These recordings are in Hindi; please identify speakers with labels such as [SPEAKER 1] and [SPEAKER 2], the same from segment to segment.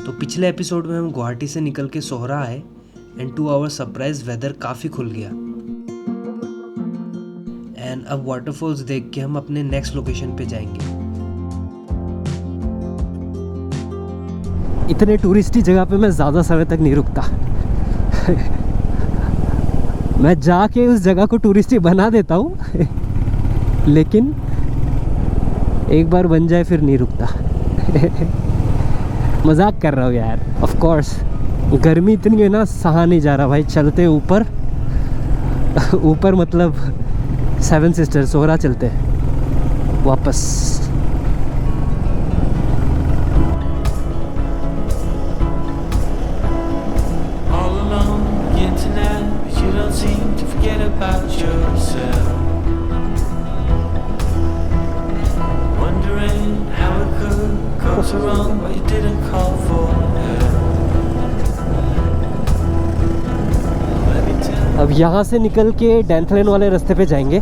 [SPEAKER 1] तो पिछले एपिसोड में हम गुवाहाटी से निकल के सोहरा आए एंड 2 आवर सरप्राइज वेदर काफ़ी खुल गया एंड अब वाटरफॉल्स देख के हम अपने नेक्स्ट लोकेशन पे जाएंगे।
[SPEAKER 2] इतने टूरिस्टी जगह पे मैं ज़्यादा समय तक नहीं रुकता मैं जाके उस जगह को टूरिस्टी बना देता हूँ लेकिन एक बार बन जाए फिर नहीं रुकता मजाक कर रहा हूँ यार। ऑफ कोर्स गर्मी इतनी है ना, सहा नहीं जा रहा भाई। चलते ऊपर ऊपर मतलब 7 सिस्टर सोहरा चलते वापस। अब यहाँ से निकल के डैंथलेन वाले रास्ते पे जाएंगे।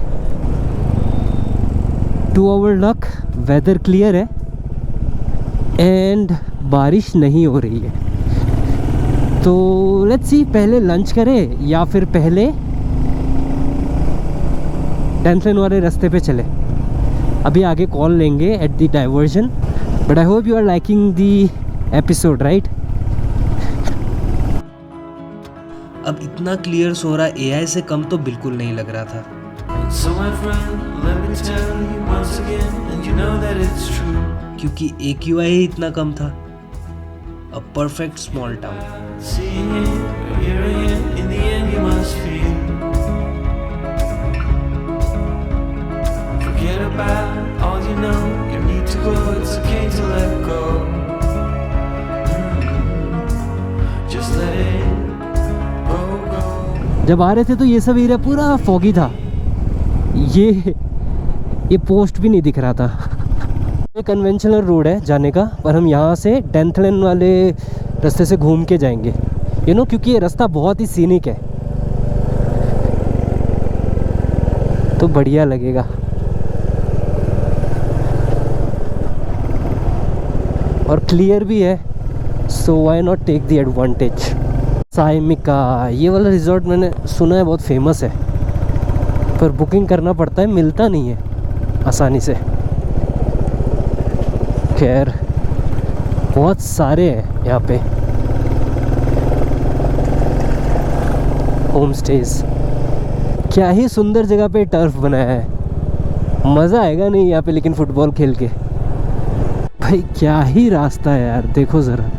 [SPEAKER 2] 2 आवर लक, वेदर क्लियर है एंड बारिश नहीं हो रही है। तो लेट्स सी, पहले लंच करें या फिर पहले डैंथलेन वाले रास्ते पे चले। अभी आगे कॉल लेंगे at the diversion. But I hope you are liking the episode right.
[SPEAKER 1] अब इतना क्लियर सोहरा एआई से कम तो बिल्कुल नहीं लग रहा था।
[SPEAKER 3] So my friend, let me tell you once again, and you know that it's true.
[SPEAKER 1] क्योंकि AQI ही इतना कम था। A perfect small town.
[SPEAKER 3] Seeing it, or hearing it, in the end you must feel. Forget about all you know, you need to go, it's okay to let go. Just let it go, go.
[SPEAKER 2] जब आ रहे थे तो ये सब एरिया पूरा फॉगी था, ये पोस्ट भी नहीं दिख रहा था। ये कन्वेंशनल रोड है जाने का, पर हम यहाँ से डैंथलेन वाले रास्ते से घूम के जाएंगे क्योंकि ये रास्ता बहुत ही सीनिक है तो बढ़िया लगेगा। और क्लियर भी है, so why not take the advantage. Saimika, ये वाला रिजॉर्ट मैंने सुना है बहुत फेमस है, पर बुकिंग करना पड़ता है, मिलता नहीं है आसानी से। खैर बहुत सारे हैं यहाँ पे होम स्टेज। क्या ही सुंदर जगह पे टर्फ बनाया है। मज़ा आएगा नहीं यहाँ पे लेकिन फुटबॉल खेल के। भाई क्या ही रास्ता है यार, देखो ज़रा।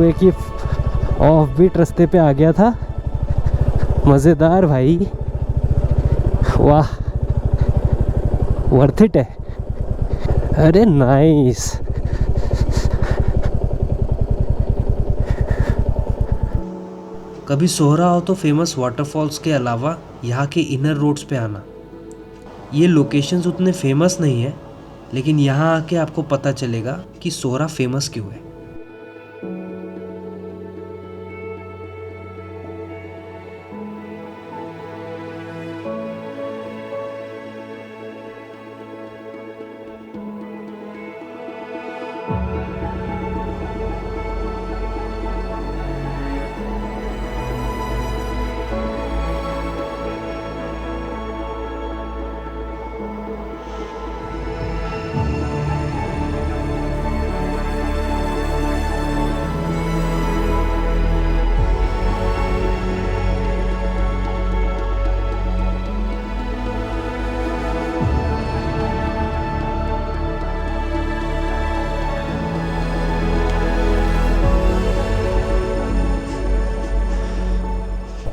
[SPEAKER 2] एक ही ऑफ बीट रास्ते पे आ गया था, मज़ेदार भाई, वाह वर्थ इट है। अरे नाइस।
[SPEAKER 1] कभी सोहरा हो तो फेमस वाटरफॉल्स के अलावा यहाँ के इनर रोड्स पे आना। ये लोकेशंस उतने फेमस नहीं है, लेकिन यहाँ आके आपको पता चलेगा कि सोहरा फेमस क्यों है।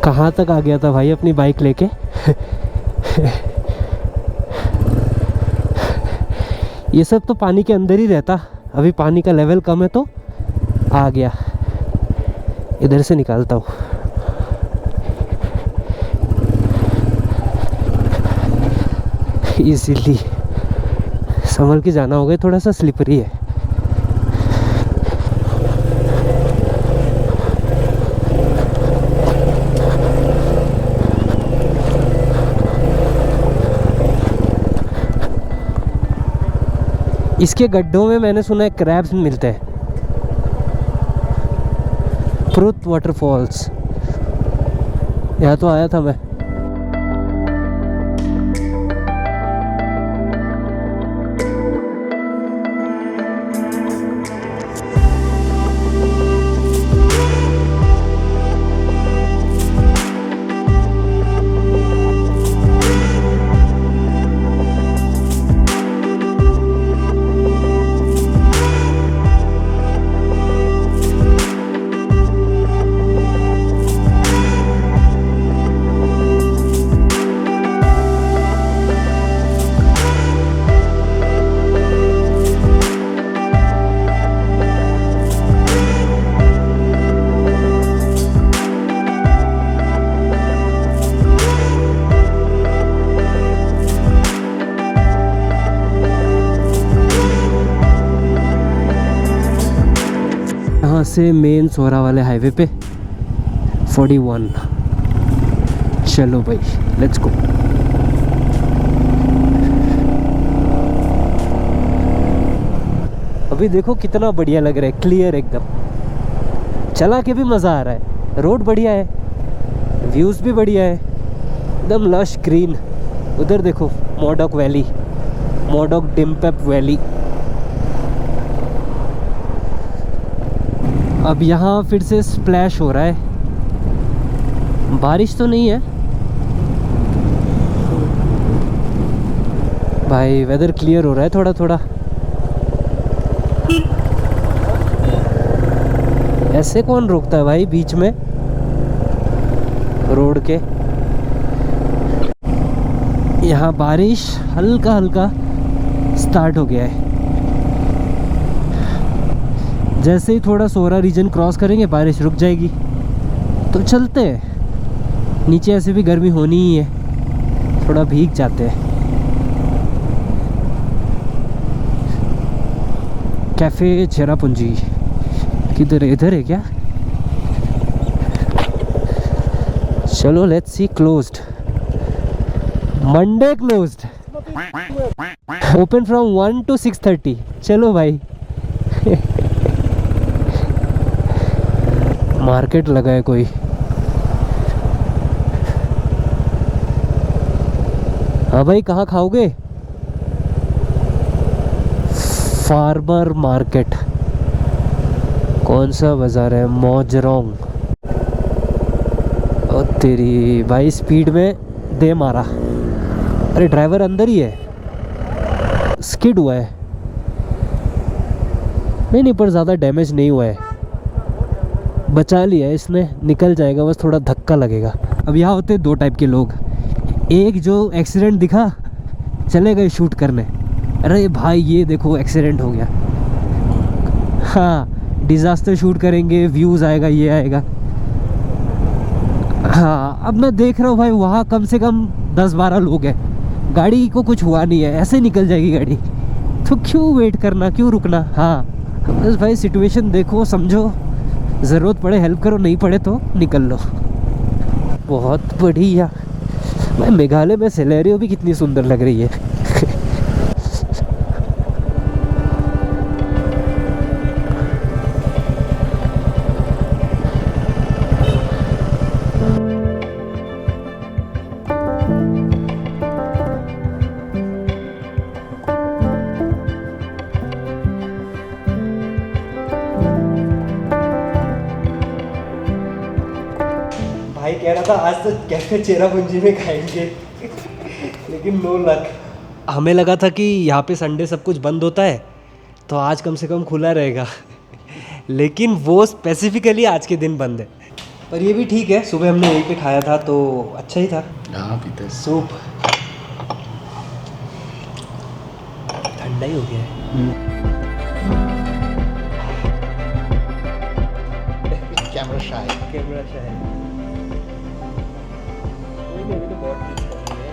[SPEAKER 2] कहाँ तक आ गया था भाई अपनी बाइक लेके ये सब तो पानी के अंदर ही रहता, अभी पानी का लेवल कम है तो आ गया। इधर से निकालता हूँ। इजीली संभल के जाना होगा, थोड़ा सा स्लिपरी है। इसके गड्ढों में मैंने सुना है क्रैब्स मिलते हैं। प्रुथ वाटरफॉल्स, यहाँ तो आया था मैं। यहाँ से मेन सोहरा वाले हाईवे पे 41। चलो भाई लेट्स गो। अभी देखो कितना बढ़िया लग रहा है, क्लियर एकदम, चला के भी मज़ा आ रहा है। रोड बढ़िया है, व्यूज़ भी बढ़िया है, एकदम लश ग्रीन। उधर देखो मोडोक वैली, मोडोक डिम्पेप वैली। अब यहाँ फिर से स्प्लैश हो रहा है, बारिश तो नहीं है भाई, वेदर क्लियर हो रहा है थोड़ा थोड़ा। ऐसे कौन रोकता है भाई बीच में रोड के। यहाँ बारिश हल्का हल्का स्टार्ट हो गया है। जैसे ही थोड़ा सोहरा रीजन क्रॉस करेंगे बारिश रुक जाएगी, तो चलते हैं। नीचे ऐसे भी गर्मी होनी ही है, थोड़ा भीग जाते हैं। कैफ़े चेरापूंजी किधर है, इधर है क्या? चलो let's see. Closed, Monday closed, open from 1 to 6:30। चलो भाई मार्केट लगा है कोई। हाँ भाई कहाँ खाओगे? Farmer market. कौन सा बाजार है? मोजरोंग। और तेरी भाई स्पीड में दे मारा। अरे ड्राइवर अंदर ही है, स्किड हुआ है। नहीं पर ज़्यादा डैमेज नहीं हुआ है, बचा लिया है इसने, निकल जाएगा, बस थोड़ा धक्का लगेगा। अब यहाँ होते हैं दो टाइप के लोग। एक जो एक्सीडेंट दिखा चले गए शूट करने, अरे भाई ये देखो एक्सीडेंट हो गया, हाँ डिज़ास्टर शूट करेंगे, व्यूज़ आएगा, ये आएगा। हाँ अब मैं देख रहा हूँ भाई वहाँ कम से कम 10-12 लोग हैं, गाड़ी को कुछ हुआ नहीं है, ऐसे निकल जाएगी गाड़ी, तो क्यों वेट करना, क्यों रुकना। हाँ बस भाई सिचुएशन देखो, समझो, ज़रूरत पड़े हेल्प करो, नहीं पड़े तो निकल लो। बहुत बढ़िया भाई। मेघालय में सिनेरियो भी कितनी सुंदर लग रही है।
[SPEAKER 1] भाई कह रहा था आज तो कैफे चेरापूंजी में खाएंगे लेकिन नो लक। हमें लगा था कि यहाँ पे संडे सब कुछ बंद होता है तो आज कम से कम खुला रहेगा लेकिन वो स्पेसिफिकली आज के दिन बंद है। पर ये भी ठीक है, सुबह हमने यहीं पे खाया था तो अच्छा ही था।
[SPEAKER 4] यहाँ पीते
[SPEAKER 1] सूप ठंडा ही हो गया है।
[SPEAKER 4] कैमरा शाय
[SPEAKER 1] कोई नहीं, अभी तो बहुत मिस कर रही है।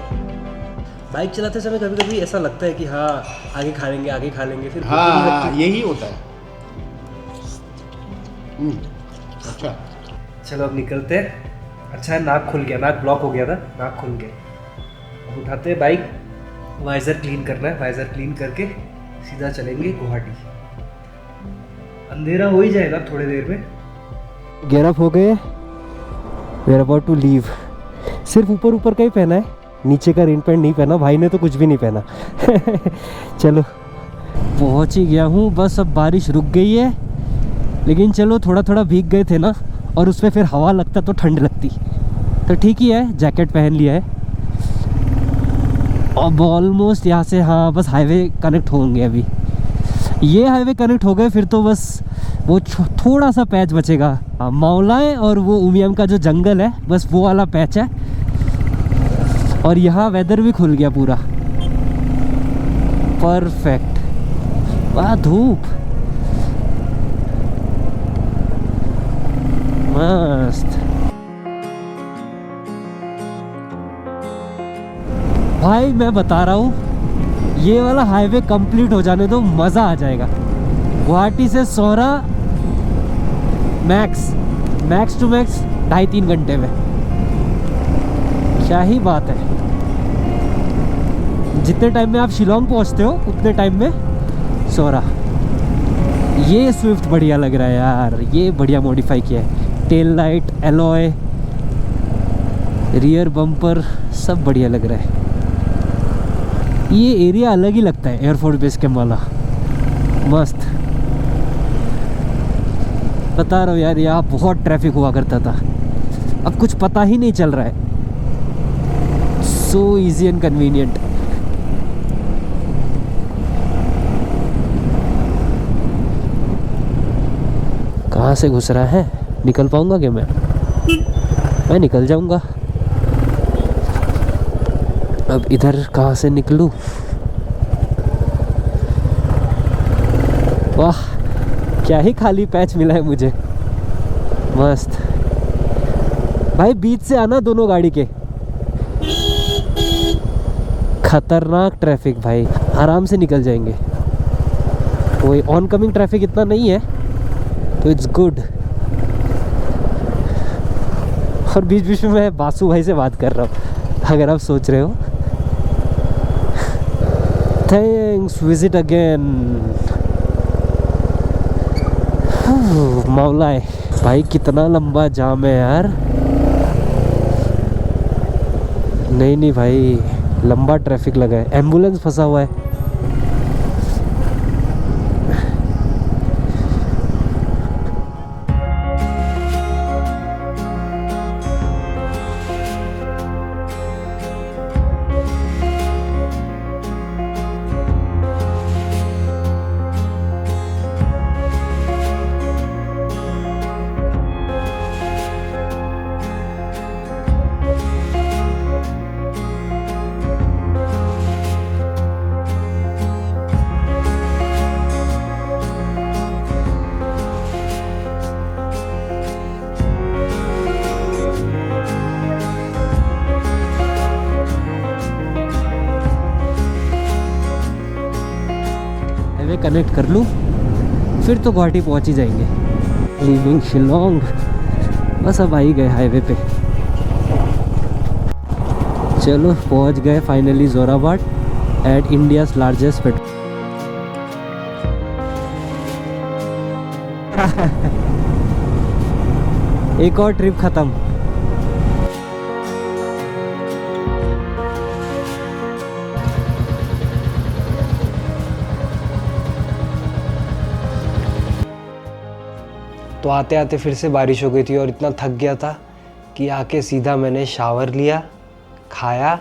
[SPEAKER 1] बाइक चलाते समय कभी कभी ऐसा लगता है कि हाँ आगे खा लेंगे फिर भूख नहीं
[SPEAKER 4] हाँ
[SPEAKER 1] लगती।
[SPEAKER 4] यही होता है। अच्छा
[SPEAKER 1] चलो अब निकलते हैं। अच्छा है नाक खुल गया, नाक ब्लॉक हो गया था, नाक खुल गया। अब उठाते हैं बाइक, वाइज़र क्लीन करना है, वाइज़र क्लीन करके सीधा चलेंगे गुवाहाटी। अंधेरा हो ही जाएगा थोड़ी देर में।
[SPEAKER 2] गेट अप हो गए, we are about to leave. सिर्फ ऊपर ऊपर का ही पहना है, नीचे का रेन पैंट नहीं पहना, भाई ने तो कुछ भी नहीं पहना। चलो पहुंच ही गया हूँ, बस अब बारिश रुक गई है, लेकिन चलो थोड़ा थोड़ा भीग गए थे ना, और उसमें फिर हवा लगता तो ठंड लगती, तो ठीक ही है, जैकेट पहन लिया है। अब ऑलमोस्ट यहाँ से हाँ बस हाईवे कनेक्ट होंगे। अभी ये हाईवे कनेक्ट हो गए फिर तो बस वो थोड़ा सा पैच बचेगा, मौलाए और वो उमियम का जो जंगल है, बस वो वाला पैच है। और यहाँ वेदर भी खुल गया पूरा परफेक्ट। वाह धूप मस्त। भाई मैं बता रहा हूँ, ये वाला हाईवे कंप्लीट हो जाने दो, मज़ा आ जाएगा। गुवाहाटी से सोहरा मैक्स टू मैक्स 2.5-3 घंटे में, क्या ही बात है। जितने टाइम में आप शिलोंग पहुंचते हो उतने टाइम में सोहरा। ये स्विफ्ट बढ़िया लग रहा है यार, ये बढ़िया मॉडिफाई किया है, tail light, alloy, rear bumper सब बढ़िया लग रहा है। ये एरिया अलग ही लगता है एयरफोर्स बेस कैंप वाला, मस्त। बता रहा हूँ यार, यहाँ बहुत ट्रैफिक हुआ करता था, अब कुछ पता ही नहीं चल रहा है। So easy and convenient. कहाँ से घुस रहा है, निकल पाऊंगा क्या मैं निकल जाऊंगा। अब इधर कहाँ से निकलूं? वाह क्या ही खाली पैच मिला है मुझे, मस्त। भाई बीच से आना दोनों गाड़ी के, खतरनाक ट्रैफिक भाई, आराम से निकल जाएंगे। कोई ऑन कमिंग ट्रैफिक इतना नहीं है तो इट्स गुड। और बीच बीच में मैं बासु भाई से बात कर रहा हूँ, अगर आप सोच रहे हो। Thanks, visit again. मौलाए भाई कितना लंबा जाम है यार। नहीं भाई लंबा ट्रैफिक लगा है, एम्बुलेंस फंसा हुआ है। कनेक्ट कर लूँ फिर तो गुवाहाटी पहुँच ही जाएंगे। लीविंग शिलोंग, बस अब आ ही गए हाईवे पे। चलो पहुँच गए finally Jorabat at India's largest petrol. एक और ट्रिप ख़त्म।
[SPEAKER 1] तो आते आते फिर से बारिश हो गई थी और इतना थक गया था कि आके सीधा मैंने शावर लिया, खाया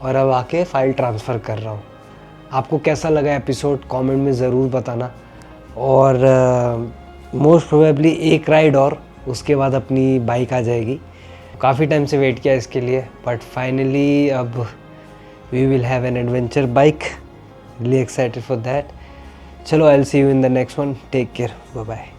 [SPEAKER 1] और अब आके फ़ाइल ट्रांसफ़र कर रहा हूँ। आपको कैसा लगा एपिसोड कमेंट में ज़रूर बताना। और मोस्ट प्रोबेबली एक राइड और उसके बाद अपनी बाइक आ जाएगी। काफ़ी टाइम से वेट किया इसके लिए, बट फाइनली अब we will have an adventure bike. Really excited for that. चलो I will see you in the next one. Take care, bye bye.